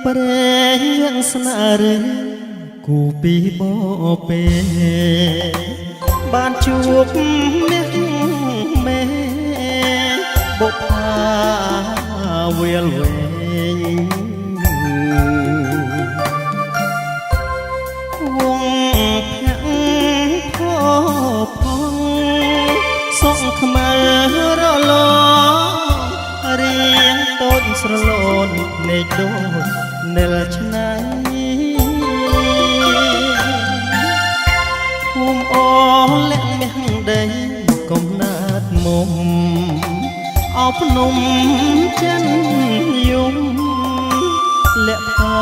ប្រែងវាំងស្នាឬគូពីបពេបានជួបមាសមេបុប្ផាវាលវែងវងភ័ក្រផងសក់ខ្មៅរលោរៀងតូចស្រលូននៃដូចនិលឆ្នៃភូមិអូលាក់មាសដីកំណាត់មុំអោភ្នំចិនយំលាក់ផា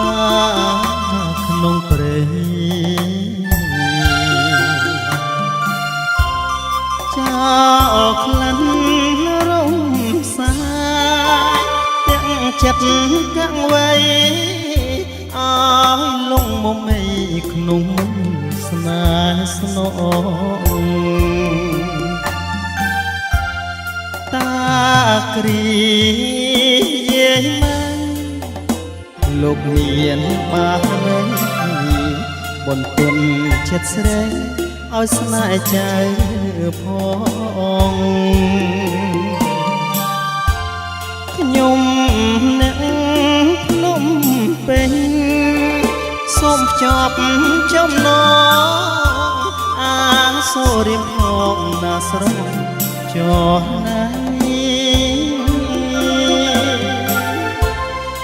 ក្នុងព្រៃចោលក្លិនរំសាយទាំងចិត្តកាំងវៃអើយលងមុំអីក្នុងស្នេហ៍ស្នងតាគ្រីយាយម៉ែលោកមានបានបន្ទន់ចិត្តស្រីឲ្យស្នេហ៍ចៅផងខ្ញុំអ្នកភ្នំពេញសូមភ្ជាប់ចំណងអាសូររៀមផងណាស្រងចរណៃ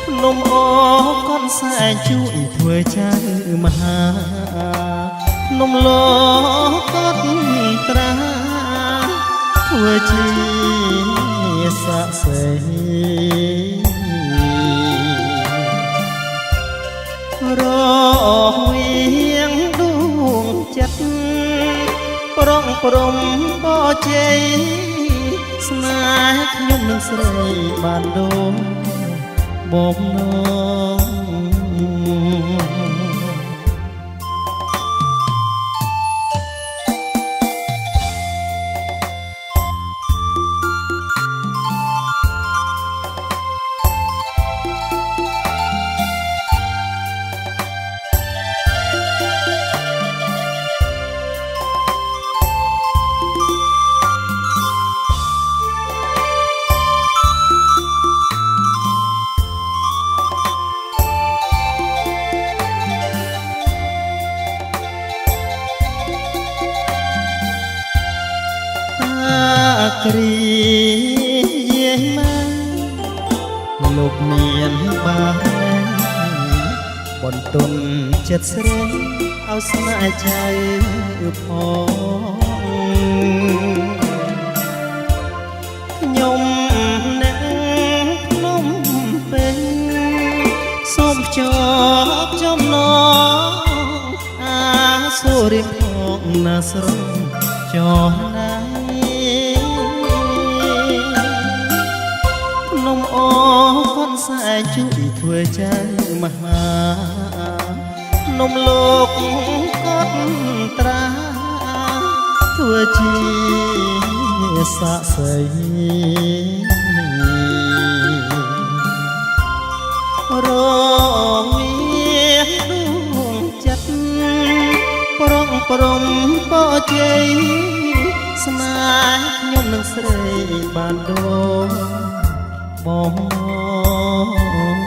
ភ្នំអូកូនសែងជួយធ្វើចៅមហាភ្នំលោកតត្រាធ្វើជាស័ក្តិសិទ្ធិរវាងដួងចិត្តប្រងព្រំបជ័យស្នេហ៍ខ្ញុំនឹងស្រីបានដូចបំណងគ្រីយាយម៉ែលោកមានបានបន្ទន់ចិត្តស្រីឲ្យស្នេហ៍ចៅផងខ្ញុំអ្នកភ្នំពេញសូមភ្ជាប់ចំណងអាសូររៀមផងណាស្រងចរណៃភ្នំអូកូនសែងជួយធ្វើចៅមហាភ្នំលោកកូនត្រាធ្វើជាស័ក្តិសិទ្ធិរវាងដួងចិត្តប្រងព្រំបជ័យស្នេហ៍ខ្ញុំនឹងស្រីបានដូចបំណង